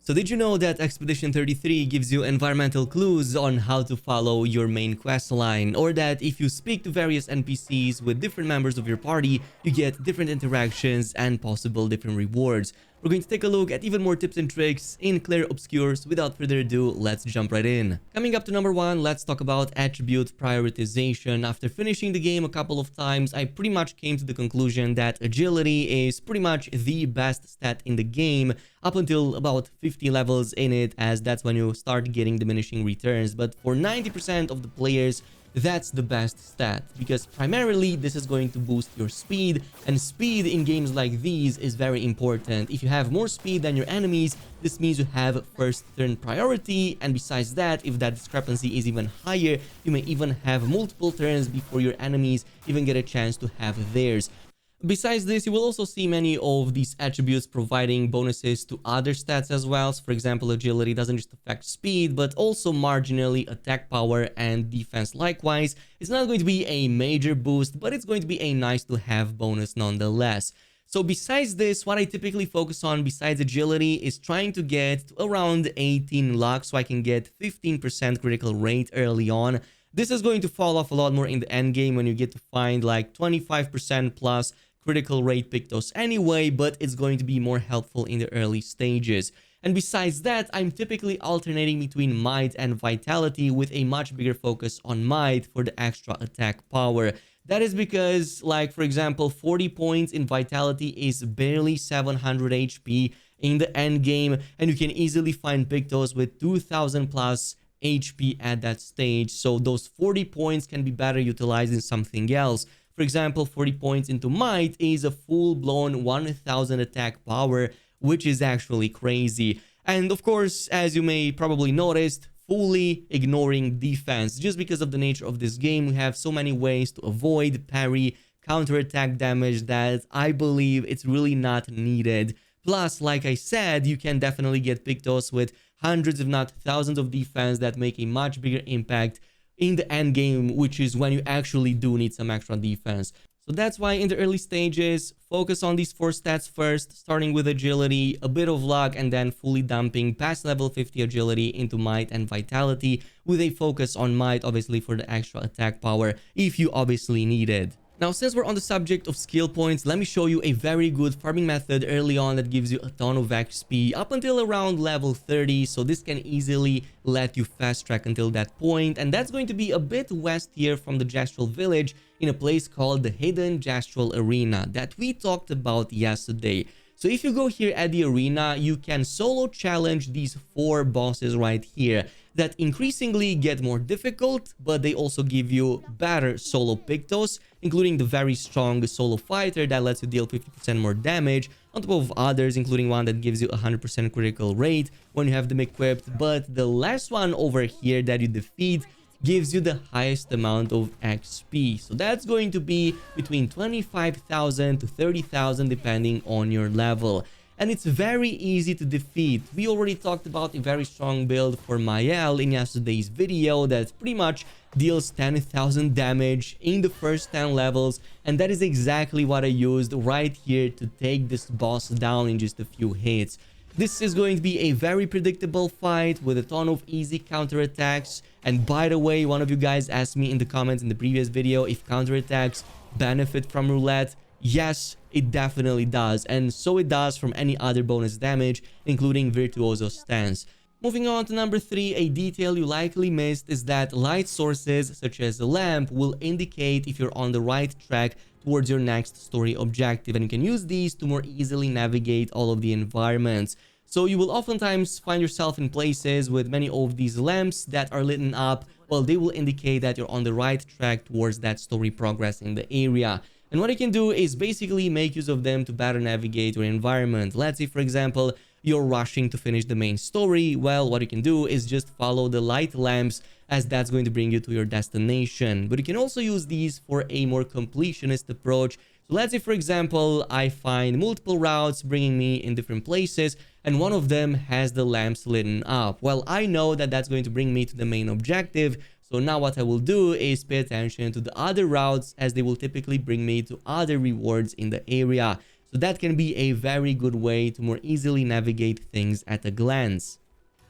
So did you know that Expedition 33 gives you environmental clues on how to follow your main quest line, or that if you speak to various NPCs with different members of your party, you get different interactions and possible different rewards? We're going to take a look at even more tips and tricks in Clair Obscur. So without further ado, let's jump right in. Coming up to number 1, let's talk about attribute prioritization. After finishing the game a couple of times, I pretty much came to the conclusion that agility is pretty much the best stat in the game up until about 50 levels in it, as that's when you start getting diminishing returns. But for 90% of the players, that's the best stat, because primarily this is going to boost your speed, and speed in games like these is very important. If you have more speed than your enemies, this means you have first turn priority, and besides that, if that discrepancy is even higher, you may even have multiple turns before your enemies even get a chance to have theirs. Besides this, you will also see many of these attributes providing bonuses to other stats as well. So for example, agility doesn't just affect speed, but also marginally attack power and defense likewise. It's not going to be a major boost, but it's going to be a nice to have bonus nonetheless. So besides this, what I typically focus on besides agility is trying to get to around 18 luck so I can get 15% critical rate early on. This is going to fall off a lot more in the end game when you get to find like 25% plus critical rate Pictos anyway, but it's going to be more helpful in the early stages. And besides that, I'm typically alternating between might and vitality, with a much bigger focus on might for the extra attack power. That is because, like, for example, 40 points in vitality is barely 700 HP in the end game, and you can easily find Pictos with 2000 plus HP at that stage. So those 40 points can be better utilized in something else. For example, 40 points into might is a full-blown 1000 attack power, which is actually crazy. And of course, as you may probably noticed, fully ignoring defense. Just because of the nature of this game, we have so many ways to avoid, parry, counterattack damage that I believe it's really not needed. Plus, like I said, you can definitely get Pictos with hundreds if not thousands of defense that make a much bigger impact in the end game, which is when you actually do need some extra defense. So that's why in the early stages, focus on these 4 stats first, starting with agility, a bit of luck, and then fully dumping past level 50 agility into might and vitality, with a focus on might obviously for the extra attack power if you obviously need it. Now, since we're on the subject of skill points, let me show you a very good farming method early on that gives you a ton of XP up until around level 30. So this can easily let you fast track until that point. And that's going to be a bit west here from the Gestural Village in a place called the Hidden Gestural Arena that we talked about yesterday. So if you go here at the arena, you can solo challenge these 4 bosses right here that increasingly get more difficult, but they also give you better solo Pictos, including the very strong solo fighter that lets you deal 50% more damage, on top of others, including one that gives you 100% critical rate when you have them equipped. But the last one over here that you defeat gives you the highest amount of XP. So that's going to be between 25,000 to 30,000 depending on your level. And it's very easy to defeat. We already talked about a very strong build for Mael in yesterday's video that pretty much deals 10,000 damage in the first 10 levels, and that is exactly what I used right here to take this boss down in just a few hits. This is going to be a very predictable fight with a ton of easy counterattacks. And by the way, one of you guys asked me in the comments in the previous video if counterattacks benefit from roulette. Yes, it definitely does, and so it does from any other bonus damage, including Virtuoso Stance. Moving on to number 3, a detail you likely missed is that light sources such as a lamp will indicate if you're on the right track towards your next story objective, and you can use these to more easily navigate all of the environments. So you will oftentimes find yourself in places with many of these lamps that are lit up. Well, they will indicate that you're on the right track towards that story progress in the area. And what you can do is basically make use of them to better navigate your environment. Let's say, for example, you're rushing to finish the main story. Well, what you can do is just follow the light lamps, as that's going to bring you to your destination. But you can also use these for a more completionist approach. So let's say, for example, I find multiple routes bringing me in different places, and one of them has the lamps lit up. Well, I know that that's going to bring me to the main objective. So now what I will do is pay attention to the other routes, as they will typically bring me to other rewards in the area. So that can be a very good way to more easily navigate things at a glance.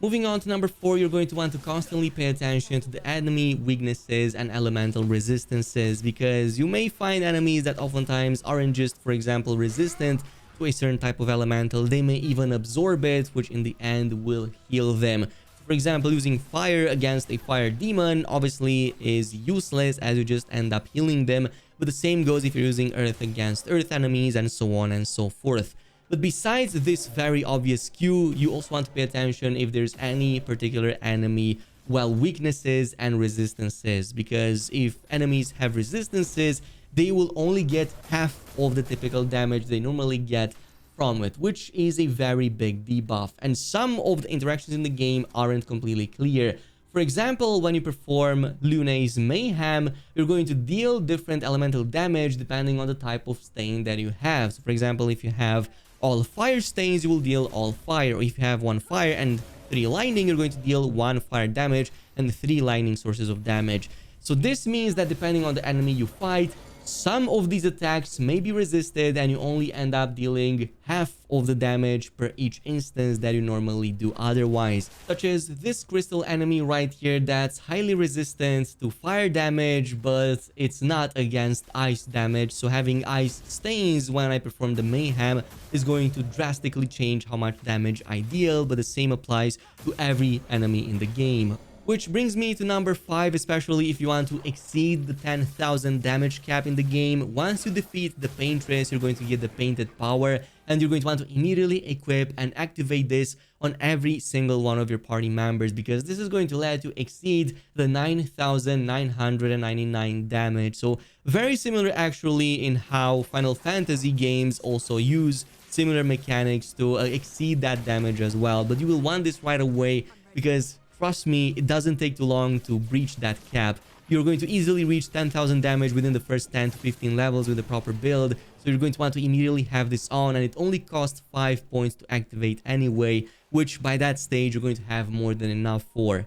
Moving on to number 4, you're going to want to constantly pay attention to the enemy weaknesses and elemental resistances, because you may find enemies that oftentimes aren't just, for example, resistant to a certain type of elemental. They may even absorb it, which in the end will heal them. For example, using fire against a fire demon obviously is useless, as you just end up healing them, but the same goes if you're using earth against earth enemies, and so on and so forth. But besides this very obvious cue, you also want to pay attention if there's any particular enemy, well, weaknesses and resistances, because if enemies have resistances, they will only get half of the typical damage they normally get from it, which is a very big debuff. And some of the interactions in the game aren't completely clear. For example, when you perform Lune's Mayhem, you're going to deal different elemental damage depending on the type of stain that you have. So for example, if you have all fire stains, you will deal all fire. Or if you have 1 fire and 3 lightning, you're going to deal 1 fire damage and 3 lightning sources of damage. So this means that depending on the enemy you fight, some of these attacks may be resisted, and you only end up dealing half of the damage per each instance that you normally do otherwise. Such as this crystal enemy right here that's highly resistant to fire damage, but it's not against ice damage. So having ice stains when I perform the Mayhem is going to drastically change how much damage I deal, but the same applies to every enemy in the game. Which brings me to number 5, especially if you want to exceed the 10,000 damage cap in the game. Once you defeat the Paintress, you're going to get the Painted Power, and you're going to want to immediately equip and activate this on every single one of your party members, because this is going to let you exceed the 9,999 damage. So very similar actually in how Final Fantasy games also use similar mechanics to exceed that damage as well. But you will want this right away, because trust me, it doesn't take too long to breach that cap. You're going to easily reach 10,000 damage within the first 10 to 15 levels with the proper build. So you're going to want to immediately have this on, and it only costs 5 points to activate anyway, which by that stage you're going to have more than enough for.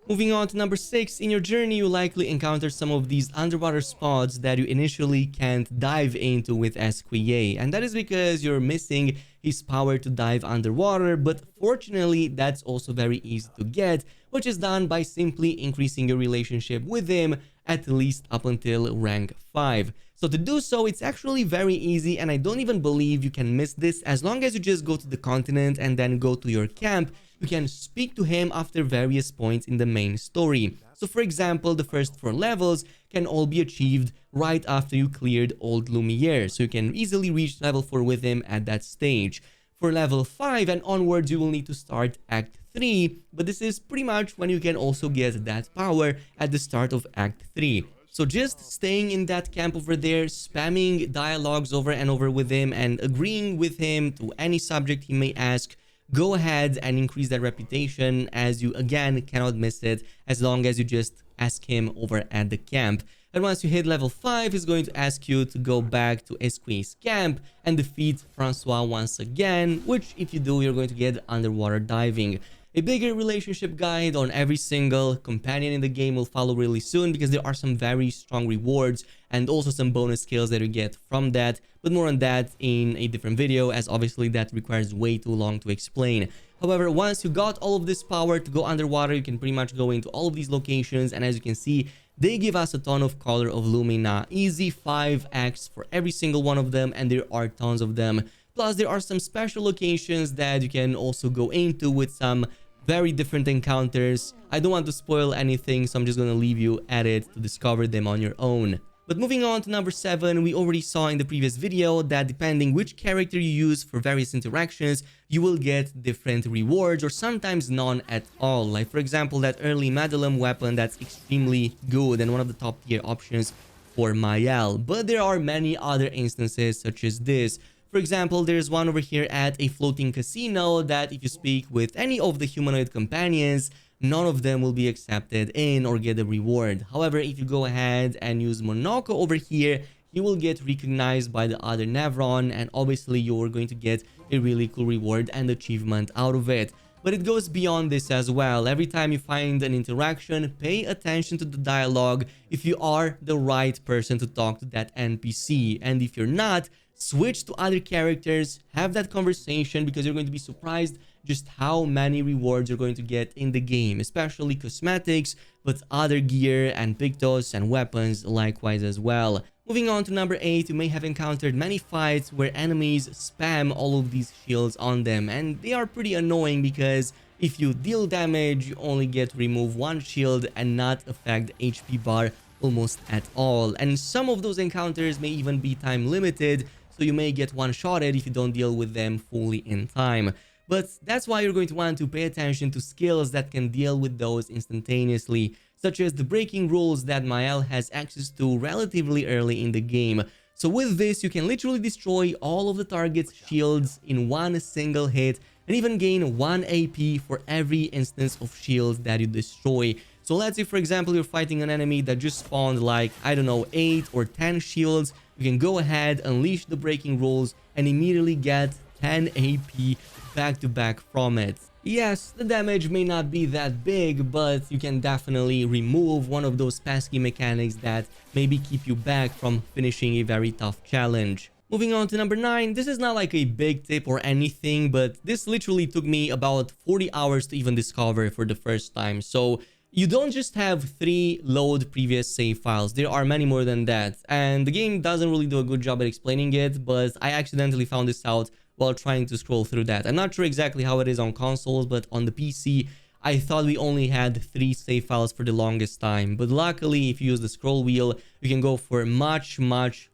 Moving on to number 6, in your journey you likely encounter some of these underwater spots that you initially can't dive into with Esquier, and that is because you're missing his power to dive underwater. But fortunately that's also very easy to get, which is done by simply increasing your relationship with him at least up until rank 5. So to do so, it's actually very easy, and I don't even believe you can miss this. As long as you just go to the continent and then go to your camp, you can speak to him after various points in the main story. So for example, the first 4 levels can all be achieved right after you cleared Old Lumiere, so you can easily reach level 4 with him at that stage. For level 5 and onwards, you will need to start Act 3, but this is pretty much when you can also get that power at the start of Act 3. So just staying in that camp over there, spamming dialogues over and over with him and agreeing with him to any subject he may ask, go ahead and increase that reputation, as you again cannot miss it as long as you just ask him over at the camp. And once you hit level 5, he's going to ask you to go back to Esquier's camp and defeat Francois once again, which if you do, you're going to get underwater diving. A bigger relationship guide on every single companion in the game will follow really soon, because there are some very strong rewards and also some bonus skills that you get from that, but more on that in a different video, as obviously that requires way too long to explain. However, once you got all of this power to go underwater, you can pretty much go into all of these locations, and as you can see, they give us a ton of Color of Lumina, easy 5x for every single one of them, and there are tons of them. Plus, there are some special locations that you can also go into with some very different encounters. I don't want to spoil anything, so I'm just going to leave you at it to discover them on your own. But moving on to number 7, we already saw in the previous video that depending which character you use for various interactions, you will get different rewards, or sometimes none at all. Like for example, that early Madeleine weapon, that's extremely good and one of the top tier options for Mael. But there are many other instances such as this. For example, there's one over here at a floating casino that if you speak with any of the humanoid companions, none of them will be accepted in or get a reward. However, if you go ahead and use Monoko over here, he will get recognized by the other Nevron, and obviously you're going to get a really cool reward and achievement out of it. But it goes beyond this as well. Every time you find an interaction, pay attention to the dialogue if you are the right person to talk to that NPC. And if you're not, switch to other characters, have that conversation, because you're going to be surprised just how many rewards you're going to get in the game, especially cosmetics, but other gear and pictos and weapons likewise as well. Moving on to number 8, you may have encountered many fights where enemies spam all of these shields on them, and they are pretty annoying because if you deal damage, you only get to remove one shield and not affect the HP bar almost at all. And some of those encounters may even be time limited, so you may get one-shotted if you don't deal with them fully in time. But that's why you're going to want to pay attention to skills that can deal with those instantaneously, such as the breaking rules that Mael has access to relatively early in the game. So with this, you can literally destroy all of the target's shields in one single hit, and even gain 1 AP for every instance of shields that you destroy. So let's say, for example, you're fighting an enemy that just spawned like, I don't know, 8 or 10 shields. You can go ahead, unleash the breaking rules, and immediately get 10 AP back to back from it. Yes, the damage may not be that big, but you can definitely remove one of those pesky mechanics that maybe keep you back from finishing a very tough challenge. Moving on to number 9, this is not like a big tip or anything, but this literally took me about 40 hours to even discover for the first time. So you don't just have 3 load previous save files, there are many more than that, and the game doesn't really do a good job at explaining it, but I accidentally found this out while trying to scroll through that. I'm not sure exactly how it is on consoles, but on the PC, I thought we only had 3 save files for the longest time. But luckily, if you use the scroll wheel, you can go for much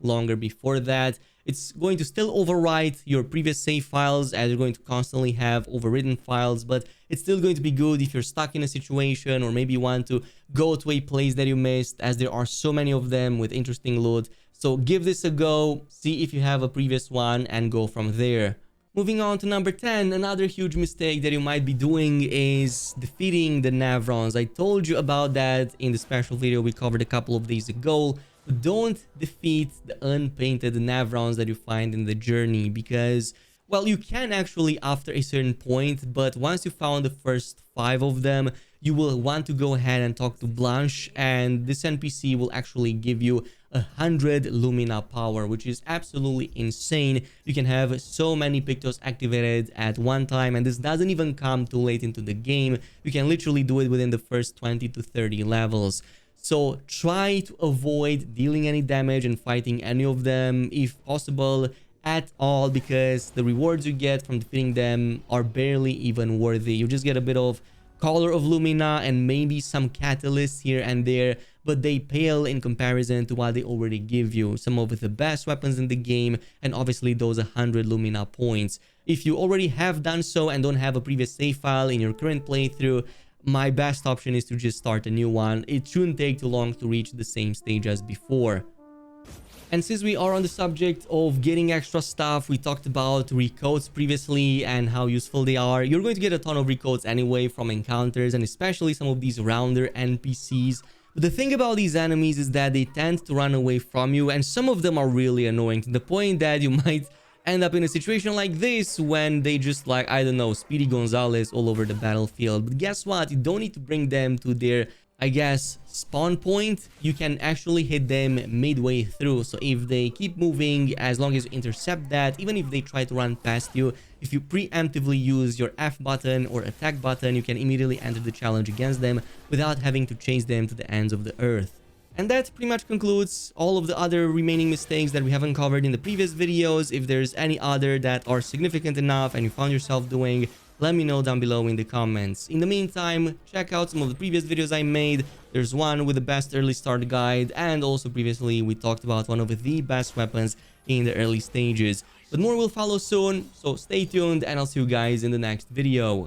longer before that. It's going to still overwrite your previous save files, as you're going to constantly have overwritten files, but it's still going to be good if you're stuck in a situation or maybe want to go to a place that you missed, as there are so many of them with interesting loot. So give this a go, see if you have a previous one, and go from there. Moving on to number 10, another huge mistake that you might be doing is defeating the Navrons. I told you about that in the special video we covered a couple of days ago. But don't defeat the unpainted Navrons that you find in the journey, because, well, you can actually after a certain point, but once you found the first 5 of them, you will want to go ahead and talk to Blanche, and this NPC will actually give you 100 Lumina power, which is absolutely insane. You can have so many pictos activated at one time, and this doesn't even come too late into the game. You can literally do it within the first 20 to 30 levels. So try to avoid dealing any damage and fighting any of them if possible at all, because the rewards you get from defeating them are barely even worthy. You just get a bit of color of Lumina and maybe some catalysts here and there, but they pale in comparison to what they already give you. Some of the best weapons in the game, and obviously those 100 Lumina points. If you already have done so and don't have a previous save file in your current playthrough, my best option is to just start a new one. It shouldn't take too long to reach the same stage as before. And since we are on the subject of getting extra stuff, we talked about recoats previously and how useful they are. You're going to get a ton of recoats anyway from encounters, and especially some of these rounder NPCs. But the thing about these enemies is that they tend to run away from you, and some of them are really annoying to the point that you might end up in a situation like this when they just, like, I don't know, Speedy Gonzalez all over the battlefield. But guess what? You don't need to bring them to their, I guess, spawn point. You can actually hit them midway through. So if they keep moving, as long as you intercept that, even if they try to run past you, if you preemptively use your F button or attack button, you can immediately enter the challenge against them without having to chase them to the ends of the earth. And that pretty much concludes all of the other remaining mistakes that we haven't covered in the previous videos. If there's any other that are significant enough and you found yourself doing, let me know down below in the comments. In the meantime, check out some of the previous videos I made. There's one with the best early start guide, and also previously we talked about one of the best weapons in the early stages. But more will follow soon, so stay tuned, and I'll see you guys in the next video.